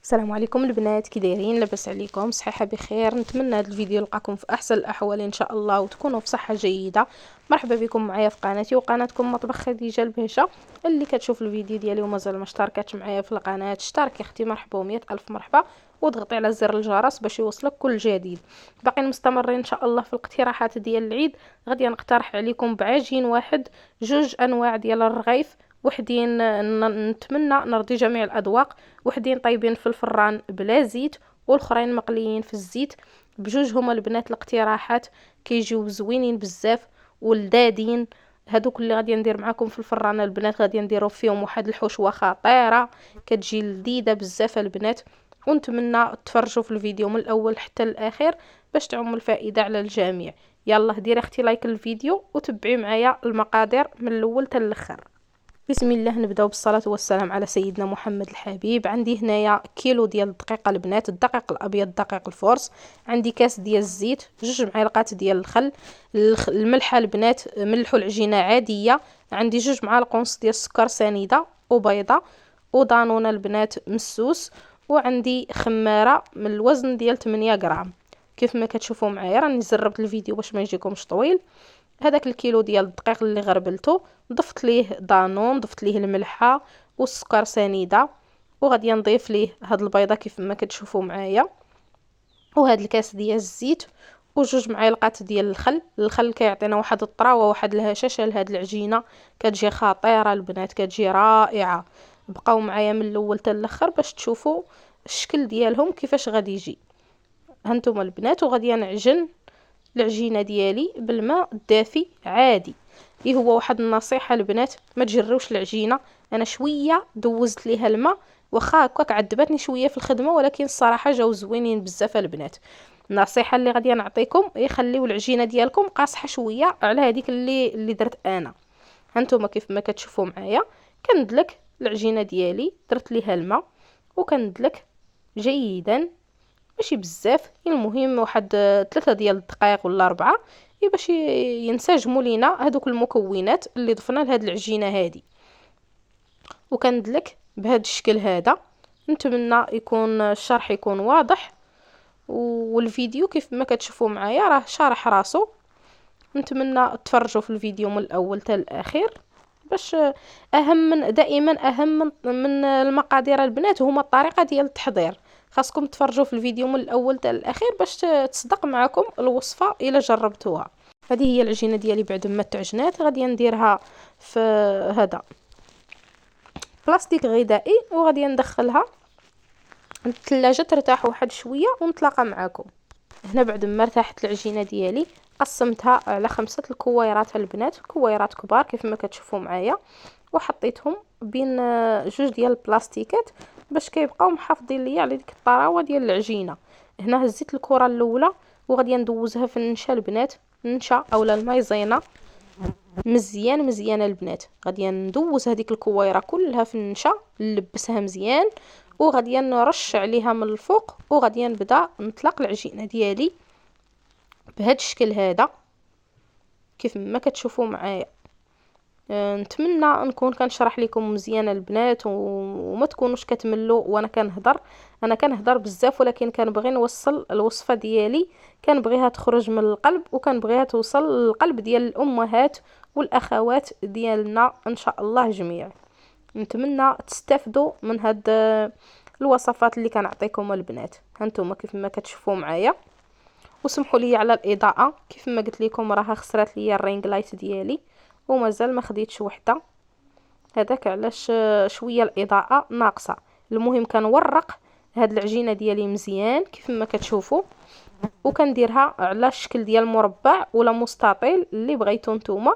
السلام عليكم البنات، كي دايرين؟ لاباس عليكم؟ صحيحه بخير. نتمنى هذا الفيديو يلقاكم في احسن الاحوال ان شاء الله وتكونوا في صحه جيده. مرحبا بكم معايا في قناتي وقناتكم مطبخ خديجه البهشه. اللي كتشوف الفيديو ديالي ومازال ما اشتركتش معايا في القناه، اشتركي اختي، مرحبا ومية الف مرحبا، وضغطي على زر الجرس باش يوصلك كل جديد. باقي مستمرين ان شاء الله في الاقتراحات ديال العيد. غادي نقترح عليكم بعجين واحد جوج انواع ديال الرغيف، وحدين نتمنى نرضي جميع الاذواق، وحدين طيبين في الفران بلا زيت والاخرين مقليين في الزيت. بجوج هما البنات الاقتراحات كيجيو زوينين بزاف ولذاذين. هادوك اللي غادي ندير معكم في الفران البنات غادي نديرو فيهم واحد الحشوه خطيره كتجي لذيذه بزاف البنات، ونتمنى تفرجوا في الفيديو من الاول حتى الاخير باش تعم الفائده على الجميع. يلا ديري اختي لايك الفيديو وتبعي معايا المقادير من الاول حتى الاخر. بسم الله، نبداو بالصلاه والسلام على سيدنا محمد الحبيب. عندي هنايا كيلو ديال الدقيق البنات، الدقيق الابيض دقيق الفورس. عندي كاس ديال الزيت، جوج معالقات ديال الخل، الملح البنات ملحوا العجينه عاديه. عندي جوج معالق ونص ديال السكر سنيده وبيضه ودانونه البنات مسوس. وعندي خماره من الوزن ديال 8 غرام. كيف ما كتشوفوا معايا راني زربت الفيديو باش ما يجيكمش طويل. هذاك الكيلو ديال الدقيق اللي غربلته ضفت ليه دانون، ضفت ليه الملحه والسكر سنيده، وغادي نضيف ليه هاد البيضه كيف ما كتشوفوا معايا، وهاد الكاس ديال الزيت، وجوج معالق ديال الخل كيعطينا واحد الطراوه واحد الهشاشه لهاد العجينه، كتجي خطيره البنات، كتجي رائعه. بقاو معايا من الاول حتى الاخر باش تشوفوا الشكل ديالهم كيفاش غادي يجي. هانتوما البنات، وغادي نعجن العجينه ديالي بالماء الدافي عادي. هو واحد النصيحه البنات، ما تجروش العجينه. انا شويه دوزت ليها الماء، واخا هكاك عذبتني شويه في الخدمه، ولكن الصراحه جاو زوينين بزاف البنات. النصيحه اللي غادي نعطيكم يخليو العجينه ديالكم قاصحه شويه على هذيك اللي درت انا. هانتوما كيف ما كتشوفوا معايا كندلك العجينه ديالي، درت ليها الماء وكندلك جيدا، ماشي بزاف، المهم واحد 3 ديال الدقائق ولا 4 باش ينسجموا لينا هذوك المكونات اللي ضفنا لهاد العجينه هذه. وكندلك بهذا الشكل هذا. نتمنى يكون الشرح يكون واضح، والفيديو كيف ما كتشوفوا معايا راه شارح راسو. نتمنى تفرجوا في الفيديو من الاول حتى الاخير باش دائما اهم من المقادير البنات هما الطريقه ديال التحضير. خاصكم تفرجوا في الفيديو من الاول حتى الاخير باش تصدق معكم الوصفه الا جربتوها. هذه هي العجينه ديالي بعد ما تعجنات. غادي نديرها في هذا بلاستيك غذائي وغادي ندخلها الثلاجه ترتاح واحد شويه ونتلاقى معكم. هنا بعد ما ارتاحت العجينه ديالي قسمتها على 5 الكويرات البنات، كويرات كبار كيف ما كتشوفوا معايا، وحطيتهم بين جوج ديال البلاستيكات باش كيبقاو محافظين ليا على ديك الطراوه ديال العجينه. هنا هزيت الكره الاولى وغادي ندوزها في النشا البنات، النشا اولا المايزينا مزيان مزيان البنات. غادي ندوز هذيك الكويره كلها في النشا، نلبسها مزيان، وغادي نرش عليها من الفوق، وغادي نبدا نطلق العجينه ديالي بهذا الشكل هذا كيف ما كتشوفوا معايا. نتمنى نكون كنشرح لكم مزيان البنات وما تكونوش كتملوا وانا كنهضر. انا كنهضر بزاف ولكن كنبغي نوصل الوصفه ديالي، كنبغيها تخرج من القلب وكنبغيها توصل للقلب ديال الامهات والاخوات ديالنا ان شاء الله جميع. نتمنى تستافدوا من هاد الوصفات اللي كنعطيكم البنات. هانتوما كيف ما كتشوفوا معايا، وسمحوا لي على الاضاءه كيف ما قلت لكم راها خسرت لي الرينغ لايت ديالي ومازال ما خديتش وحده، هذاك علاش شويه الاضاءه ناقصه. المهم كنورق هاد العجينه ديالي مزيان كيف ما كتشوفوا، وكنديرها على الشكل ديال مربع ولا مستطيل اللي بغيتو نتوما،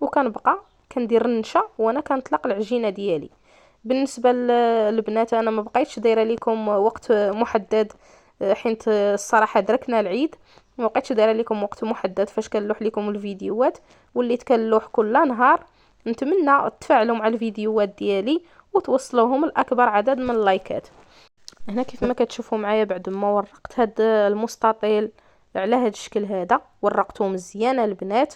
وكنبقى كندير النشا وانا كنطلق العجينه ديالي. بالنسبه للبنات انا ما بقيتش دايره لكم وقت محدد، حيت الصراحه دركنا العيد، ما بقيتش دايره لكم وقت محدد فاش كنلوح لكم الفيديوهات، وليت كنلوح كل نهار. نتمنى تفاعلوا مع الفيديوهات ديالي وتوصلوهم لاكبر عدد من اللايكات. هنا كيف ما كتشوفوا معايا بعد ما ورقت هاد المستطيل على هاد الشكل هذا، ورقته مزيان البنات،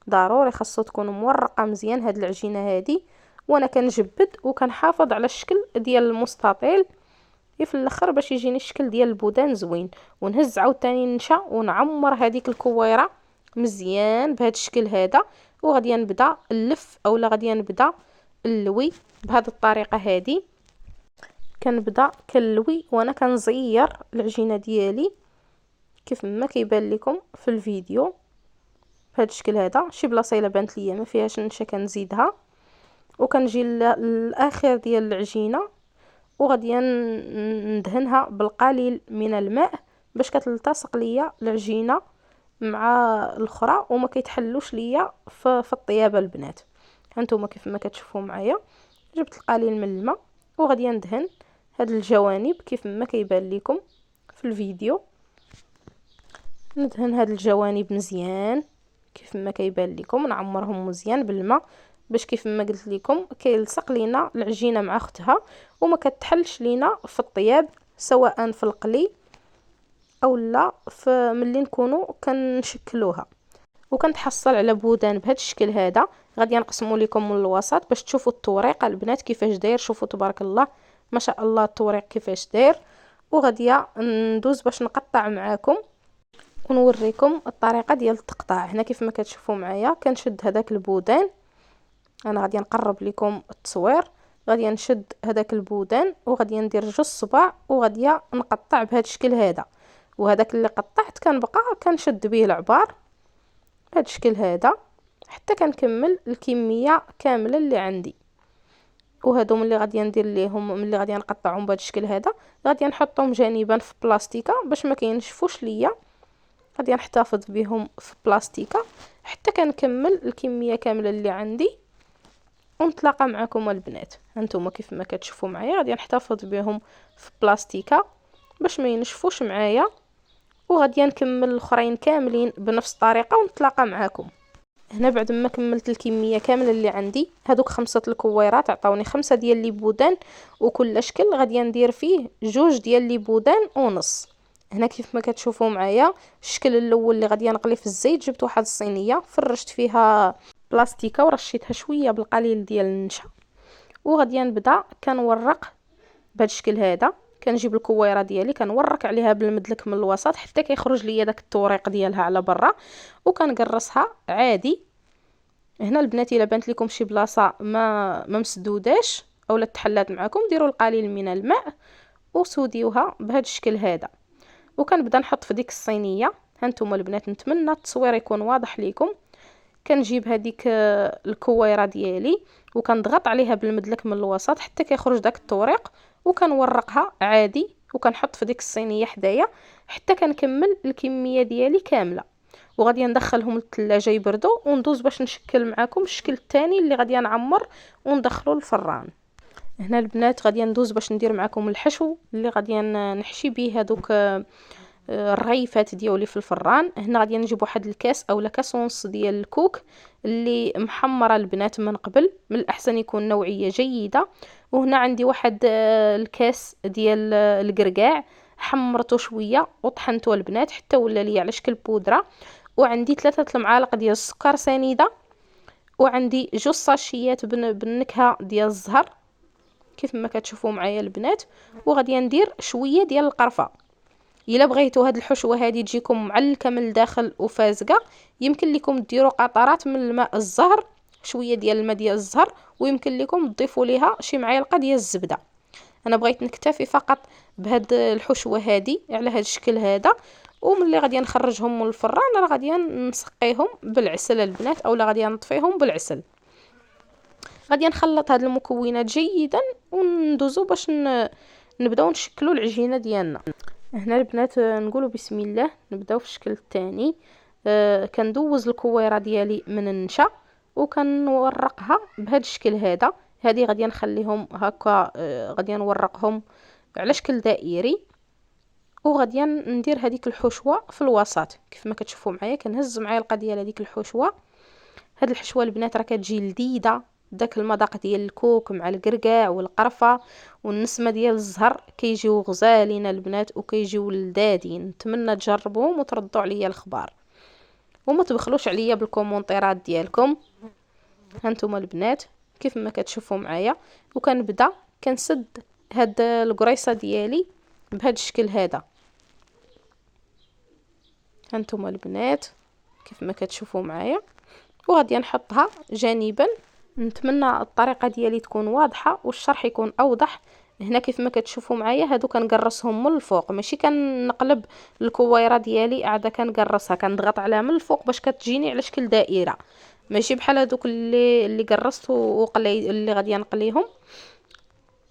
ضروري خاصو تكون مورقه مزيان هاد العجينه هادي. وانا كنجبد وكنحافظ على الشكل ديال المستطيل في الاخر باش يجيني الشكل ديال البودان زوين. ونهز عاوتاني النشا ونعمر هذيك الكويره مزيان بهذا الشكل هذا. وغادي نبدا نلف اولا غادي نبدا نلوي بهذه الطريقه هذه. كنبدا كنلوي وانا كنزير العجينه ديالي كيف ما كيبان لكم في الفيديو بهذا الشكل هذا. شي بلاصه الا بانت ليا ما فيهاش النشا كنزيدها، وكنجي للاخر ديال العجينه وغادي ندهنها بالقليل من الماء باش كتلتصق ليا العجينه مع الاخرى وما كيتحلوش ليا في الطيابه البنات. هانتوما كيف ما كتشوفوا معايا جبت القليل من الماء وغادي ندهن هاد الجوانب كيف ما كيبان لكم في الفيديو. ندهن هاد الجوانب مزيان كيف ما كيبان لكم، نعمرهم مزيان بالماء باش كيف ما قلت لكم كيلصق لينا العجينه مع اختها وما كتحلش لينا في الطياب سواء في القلي او لا في ملي نكونوا كنشكلوها. وكنتحصل على بودان بهذا الشكل هذا. غادي نقسموا لكم من الوسط باش تشوفوا التوريق البنات كيفاش داير. شوفوا تبارك الله ما شاء الله التوريق كيفاش داير. وغادي ندوز باش نقطع معاكم ونوريكم الطريقه ديال التقطاع. هنا كيف ما كتشوفوا معايا كنشد هذاك البودان، انا غادي نقرب لكم التصوير. غادي نشد هذاك البودان وغادي ندير جوج صباع وغادي نقطع بهذا الشكل هذا. وهذاك اللي قطعت كنبقى كنشد به العبار بهذا الشكل هذا حتى كنكمل الكميه كامله اللي عندي. وهادو ملي غادي ندير ليهم ملي غادي نقطعهم بهذا الشكل هذا غادي نحطهم جانبا في بلاستيكه باش ما كينشفوش ليا. غادي نحتفظ بهم في بلاستيكه حتى كنكمل الكميه كامله اللي عندي ونتلاقى معكم البنات. هانتوما كيف ما كتشوفوا معايا غادي نحتفظ بهم في بلاستيكه باش ما ينشفوش معايا. وغادي نكمل الاخرين كاملين بنفس الطريقه ونتلاقى معكم. هنا بعد ما كملت الكميه كامله اللي عندي هذوك 5 الكويرات عطاوني 5 ديال لي بودان وكل شكل غادي ندير فيه 2 ديال لي بودان ونص. هنا كيف ما كتشوفوا معايا الشكل الاول اللي غادي نقلي في الزيت جبت واحد الصينيه فرشت فيها بلاستيكه ورشيتها شويه بالقليل ديال النشا وغادي نبدا كنورق بهذا الشكل هذا. كنجيب الكويره ديالي كنورك عليها بالمدلك من الوسط حتى كيخرج ليا داك التوريق ديالها على برا وكنقرصها عادي. هنا البنات الا بانت لكم شي بلاصه ما مسدوداش اولا تحلات معكم ديروا القليل من الماء وسوديوها بهذا الشكل هذا. وكنبدا نحط في ديك الصينيه. هانتوما البنات نتمنى التصوير يكون واضح لكم. كنجيب هذيك الكويره ديالي وكنضغط عليها بالمدلك من الوسط حتى كيخرج داك التوريق وكنورقها عادي وكنحط في ديك الصينيه حدايا حتى كنكمل الكميه ديالي كامله. وغادي ندخلهم للثلاجه يبردوا وندوز باش نشكل معكم الشكل الثاني اللي غادي نعمر وندخلو الفران. هنا البنات غادي ندوز باش ندير معكم الحشو اللي غادي نحشي به هذوك الرغيفات ديالي في الفران. هنا غادي نجيب واحد الكاس اولا كاس ونص ديال الكوك اللي محمره البنات من قبل، من الاحسن يكون نوعيه جيده. وهنا عندي واحد الكاس ديال القرقاع حمرته شويه وطحنته البنات حتى ولا لي على شكل بودره. وعندي 3 المعالق ديال السكر سنيده وعندي 2 ساشيات بالنكهه ديال الزهر كيف ما كتشوفوا معايا البنات. وغادي ندير شويه ديال القرفه. الا بغيتوا هاد الحشوه هذه تجيكم معلكه من الداخل وفازقه يمكن لكم ديروا قطرات من الماء الزهر شويه ديال الماء ديال الزهر ويمكن لكم تضيفوا ليها شي معلقه ديال الزبده. انا بغيت نكتفي فقط بهاد الحشوه هذه على هذا الشكل هذا. وملي غادي نخرجهم من الفران راه غادي نسقيهم بالعسل البنات اولا غادي نطفيهم بالعسل. غادي نخلط هاد المكونات جيدا وندوزو باش نبداو نشكلوا العجينه ديالنا. هنا البنات نقولوا بسم الله نبداو في الشكل الثاني. كندوز الكويره ديالي من النشا وكنورقها بهذا الشكل هذا. هذه غادي نخليهم هكا غادي نورقهم على شكل دائري وغادي ندير هذيك الحشوه في الوسط كيف ما كتشوفوا معايا. كنهز معايا القضيه هذيك الحشوه. هاد الحشوه البنات راه كتجي لذيذه داك المذاق ديال الكوك مع القرقاع والقرفه والنسمه ديال الزهر كيجيو غزالين البنات وكيجيو لذاذين. نتمنى تجربوهم وتردوا عليا الخبار وما تبخلوش عليا بالكومونطيرات ديالكم. هانتوما البنات كيف ما كتشوفوا معايا وكنبدا كنسد هاد القريصه ديالي بهذا الشكل هذا. هانتوما البنات كيف ما كتشوفوا معايا. وغادي نحطها جانبا. نتمنى الطريقه ديالي تكون واضحه والشرح يكون اوضح. هنا كيف ما كتشوفوا معايا هادو كنقرصهم من الفوق، ماشي كنقلب الكويره ديالي قاعده كنقرصها، كنضغط عليها من الفوق باش كتجيني على شكل دائره، ماشي بحال هادوك اللي قرصت وقلي اللي غادي نقليهم.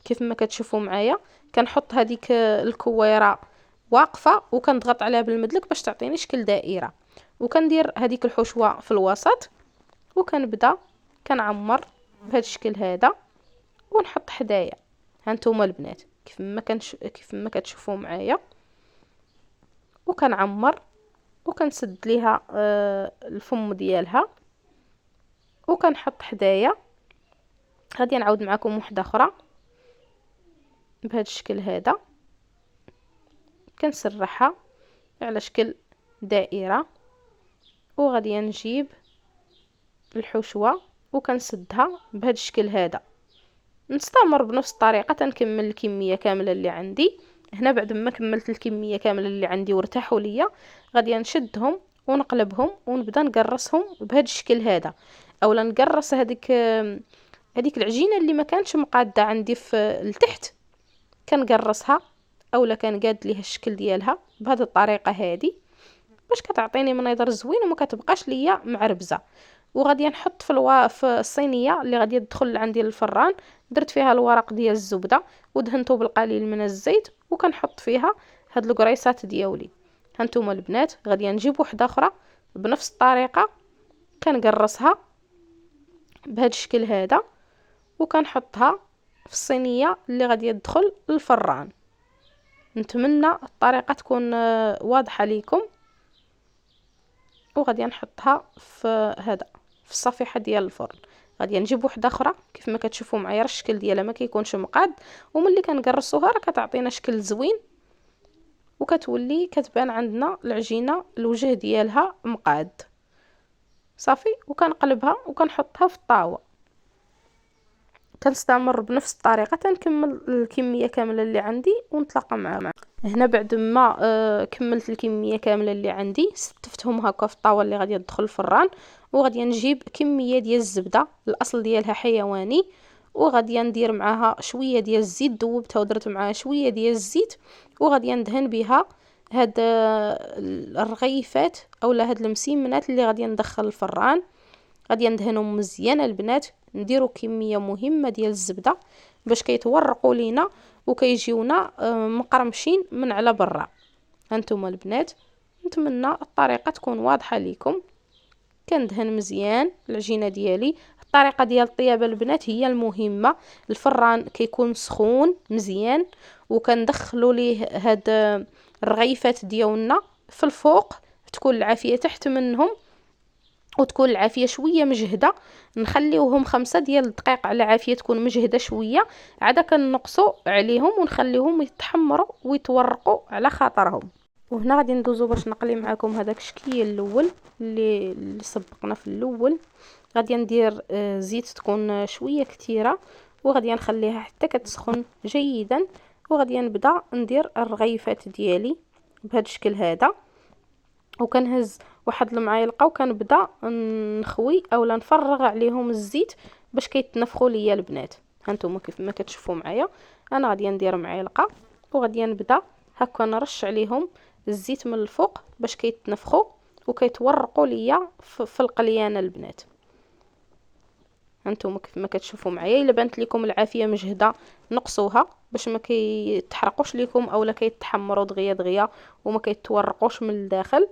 كيف ما كتشوفوا معايا كنحط هذيك الكويره واقفه وكنضغط عليها بالمدلك باش تعطيني شكل دائره، وكندير هذيك الحشوه في الوسط وكنبدا كنعمر بهذا الشكل هذا ونحط حدايا. هانتوما البنات كيف ما كتشوفوا معايا. وكنعمر وكنسد ليها الفم ديالها وكنحط حدايا. غادي نعاود معكم وحده اخرى بهذا الشكل هذا. كنسرحها على شكل دائره وغادي نجيب الحشوه وكنسدها بهذا الشكل هذا. نستمر بنفس الطريقه تنكمل الكميه كامله اللي عندي. هنا بعد ما كملت الكميه كامله اللي عندي وارتاحوا ليا غادي نشدهم ونقلبهم ونبدا نقرصهم بهذا الشكل هذا، اولا نقرص هذيك العجينه اللي ما كانتش مقاده عندي في التحت كنقرصها، اولا كنقاد ليها الشكل ديالها بهذه الطريقه هذه باش كتعطيني منظر زوين وما كتبقاش ليا معربزه. وغادي نحط في الصينيه اللي غادي تدخل عندي للفران. درت فيها الورق ديال الزبده ودهنته بالقليل من الزيت وكنحط فيها هاد القريصات ديالي. هانتوما البنات غادي نجيب وحده اخرى بنفس الطريقه كنقرصها بهذا الشكل هذا وكنحطها في الصينيه اللي غادي تدخل للفران. نتمنى الطريقه تكون واضحه ليكم. وغادي نحطها في الصفيحه ديال الفرن. غادي نجيب وحده اخرى كيف ما كتشوفوا معايا الشكل ديالها ما كيكونش مقاد، وملي كنقرصوها راه كتعطينا شكل زوين وكتولي كتبان عندنا العجينه الوجه ديالها مقاد صافي. وكنقلبها وكنحطها في الطاوه. كنستمر بنفس الطريقه تنكمل الكميه كامله اللي عندي ونتلاقى معكم. هنا بعد ما كملت الكميه كامله اللي عندي ستفتهم هكا في الطاوه اللي غادي تدخل الفران. وغادي نجيب كميه ديال الزبده الاصل ديالها حيواني وغادي ندير معاها شويه ديال الزيت ذوبتها ودرت معاها شويه ديال الزيت وغادي ندهن بها هاد الرغيفات اولا هاد المسيمنات اللي غادي ندخل الفران. غادي ندهنهم مزيان البنات. نديروا كميه مهمه ديال الزبده باش كيتورقوا لينا وكيجيونا مقرمشين من على برا. هانتوما البنات نتمنى الطريقه تكون واضحه ليكم. كندهن مزيان العجينه ديالي. الطريقه ديال الطيابه البنات هي المهمه. الفران كيكون سخون مزيان وكندخلوا ليه هاد الرغيفات ديالنا في الفوق تكون العافيه تحت منهم وتكون العافيه شويه مجهده. نخليوهم 5 ديال الدقائق على عافيه تكون مجهده شويه عاد كنقصوا عليهم ونخليهم يتحمروا ويتورقوا على خاطرهم. وهنا غادي ندوزو باش نقلي معكم هذاك الشكل الاول اللي سبقنا في الاول. غادي ندير زيت تكون شويه كثيره وغادي نخليها حتى كتسخن جيدا وغادي نبدا ندير الرغيفات ديالي بهذا الشكل هذا. وكنهز واحد المعالقه وكنبدا نخوي اولا نفرغ عليهم الزيت باش كيتنفخوا ليا البنات. هانتوما كيف ما كتشوفوا معايا انا غادي ندير معلقه وغادي نبدا هكا نرش عليهم الزيت من الفوق باش كيتنفخوا وكيتورقوا ليا في القليانه البنات. هانتوما كيف ما كتشوفوا معايا الا بانت لكم العافيه مجهده نقصوها باش ما كيتحرقوش لكم اولا كيتحمروا دغيا دغيا وما كيتورقوش من الداخل.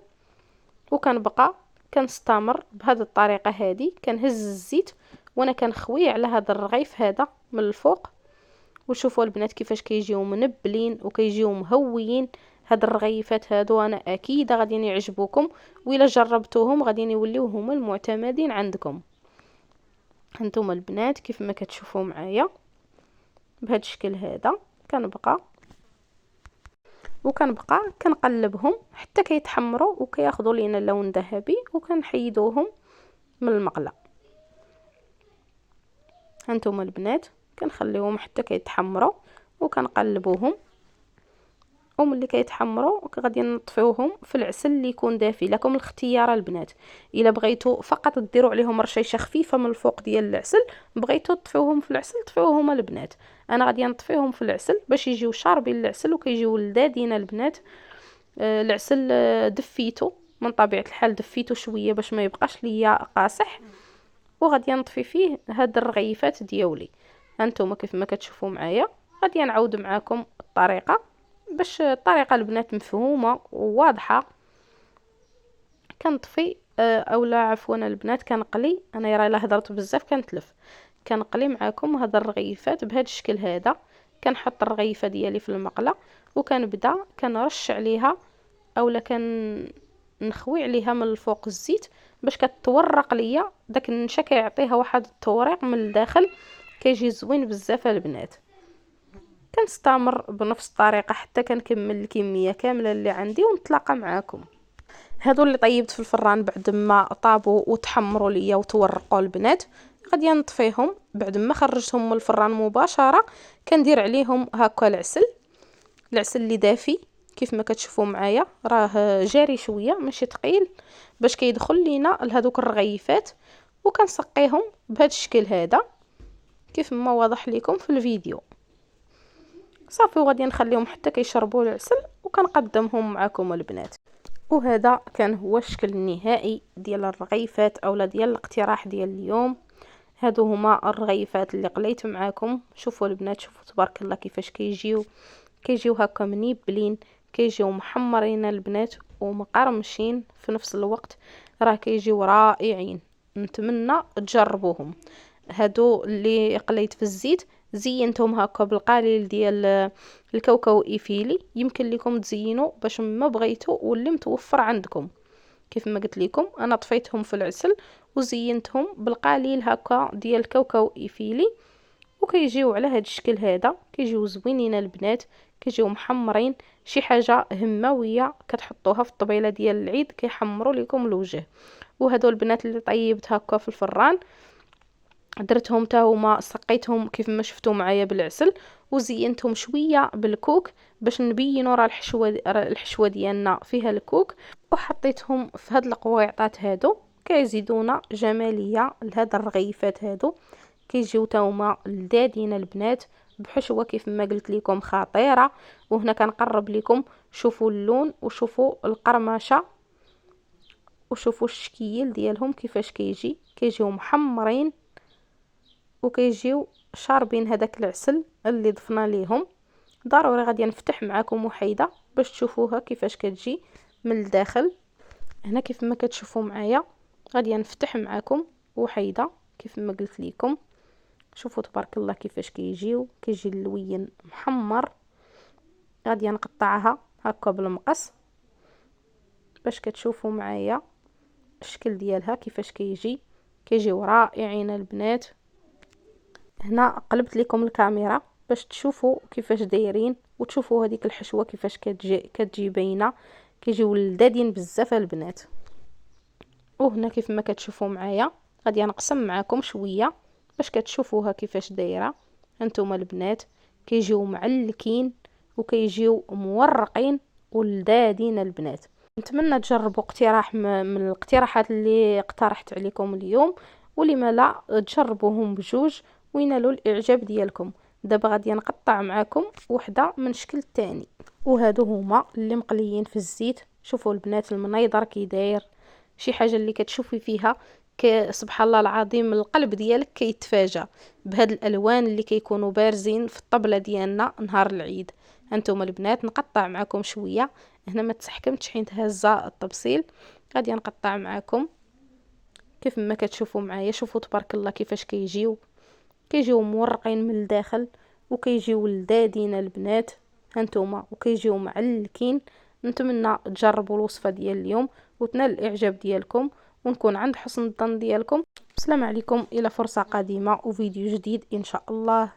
وكنبقى كنستمر بهذه الطريقه هذه كنهز الزيت وانا كنخوي على هذا الرغيف هذا من الفوق. وشوفوا البنات كيفاش كيجيو منبلين وكيجيو مهويين. هاد الرغيفات هادو انا اكيد غادي يعجبوكم وإلا جربتوهم غادي يوليو هما المعتمدين عندكم. هانتوما البنات كيف ما كتشوفوا معايا بهذا الشكل هذا كنبقى كنقلبهم حتى كيتحمروا وكياخذوا لينا لون ذهبي وكنحيدوهم من المقله. هانتوما البنات كنخليهم حتى كيتحمروا وكنقلبوهم ملي كيتحمروا غادي نطفيوهم في العسل اللي يكون دافي. لكم الاختيار البنات، الا بغيتوا فقط ديروا عليهم رشيشه خفيفه من الفوق ديال العسل، بغيتوا تطفيوهم في العسل طفيوهم البنات. انا غادي نطفيهم في العسل باش يجيو شاربين العسل وكيجيو لذاذين البنات. العسل دفيته من طبيعه الحال، دفيته شويه باش ما يبقاش ليا قاصح، وغادي نطفي فيه هاد الرغيفات ديالي. هانتوما كيف ما كتشوفوا معايا غادي نعاود معاكم الطريقه باش الطريقه البنات مفهومه وواضحه. كنطفي اولا عفوا البنات كنقلي، انا راه الا هضرت بزاف كنتلف. كنقلي معاكم هاد الرغيفات بهذا الشكل هذا. كنحط الرغيفه ديالي في المقله وكنبدا كنرش عليها اولا نخوي عليها من الفوق الزيت باش كتورق ليا. داك النشا كيعطيها واحد التوريق من الداخل كيجي زوين بزاف البنات. كنستمر بنفس الطريقه حتى كنكمل الكميه كامله اللي عندي ونتلاقى معاكم. هادو اللي طيبت في الفران بعد ما طابوا وتحمروا ليا وتورقوا البنات غادي نطفيهم. بعد ما خرجتهم من الفران مباشره كندير عليهم هكا العسل اللي دافي كيف ما كتشوفوا معايا، راه جاري شويه ماشي ثقيل باش كيدخل لينا لهذوك الرغيفات، وكنسقيهم بهذا الشكل هذا كيف ما واضح لكم في الفيديو. صافي وغادي نخليهم حتى كيشربوا العسل وكنقدمهم معكم البنات. وهذا كان هو الشكل النهائي ديال الرغيفات اولا ديال الاقتراح ديال اليوم. هادو هما الرغيفات اللي قليت معاكم. شوفوا البنات، شوفوا تبارك الله كيفاش كيجيو هكا منيبلين، كيجيو محمرين البنات ومقرمشين في نفس الوقت، راه كيجيو رائعين. نتمنى تجربوهم. هادو اللي قليت في الزيت زينتهم هكا بالقليل ديال الكاوكاو ايفيلي، يمكن لكم تزينوا باش ما بغيتوا واللي متوفر عندكم. كيف ما قلت لكم انا طفيتهم في العسل وزينتهم بالقليل هكا ديال الكاوكاو ايفيلي، وكيجيو على هذا الشكل هذا. كيجيو زوينين البنات، كيجيو محمرين، شي حاجه هماويه كتحطوها في الطبيله ديال العيد كيحمروا لكم الوجه. وهادو البنات اللي طيبت هكا في الفران درتهم تا هما سقيتهم كيف ما شفتوا معايا بالعسل وزينتهم شويه بالكوك باش نبينوا راه الحشوه ديالنا فيها الكوك، وحطيتهم في هاد القويعطات هادو كيزيدونا جماليه لهاد الرغيفات هادو. كيجيو تا هما لذاذين البنات بحشوه كيف ما قلت لكم خطيره. وهنا كنقرب لكم، شوفوا اللون وشوفوا القرمشه وشوفوا الشكل ديالهم كيفاش كيجيو محمرين وكيجيو شاربين هذاك العسل اللي ضفنا ليهم. ضروري غادي نفتح معكم وحيده باش تشوفوها كيفاش كتجي من الداخل. هنا كيف ما كتشوفوا معايا غادي نفتح معكم وحيده كيف ما قلت لكم. شوفوا تبارك الله كيفاش كيجي اللوين محمر. غادي نقطعها هكا بالمقص باش كتشوفوا معايا الشكل ديالها كيفاش كيجيو رائعين البنات. هنا قلبت لكم الكاميرا باش تشوفوا كيفاش دايرين وتشوفوا هذيك الحشوه كيفاش كتجي باينه. كيجيو لذاذين بزاف البنات. وهنا كيف ما كتشوفوا معايا غادي نقسم معكم شويه باش كتشوفوها كيفاش دايره. هانتوما البنات كيجيو معلكين وكيجيو مورقين ولذاذين البنات. نتمنى تجربوا اقتراح من الاقتراحات اللي اقترحت عليكم اليوم، ولما لا تجربوهم بجوج وينالوا الاعجاب ديالكم. دابا غادي نقطع معكم وحده من شكل تاني. وهادو هما اللي مقليين في الزيت. شوفوا البنات المنيضر كي داير، شي حاجه اللي كتشوفي فيها سبحان الله العظيم القلب ديالك كيتفاجأ بهاد الالوان اللي كيكونوا بارزين في الطبله ديالنا نهار العيد. هانتوما البنات نقطع معكم شويه. هنا ما تسحكمتش حيت هازه الطبسيل. غادي نقطع معكم كيف ما كتشوفوا معايا. شوفوا تبارك الله كيفاش كيجيو مورقين من الداخل وكيجيو لذاذين البنات. هانتوما وكيجيو معلكين. نتمنى تجربوا الوصفه ديال اليوم وتنال الاعجاب ديالكم ونكون عند حسن الظن ديالكم. السلام عليكم، الى فرصه قادمه وفيديو جديد ان شاء الله.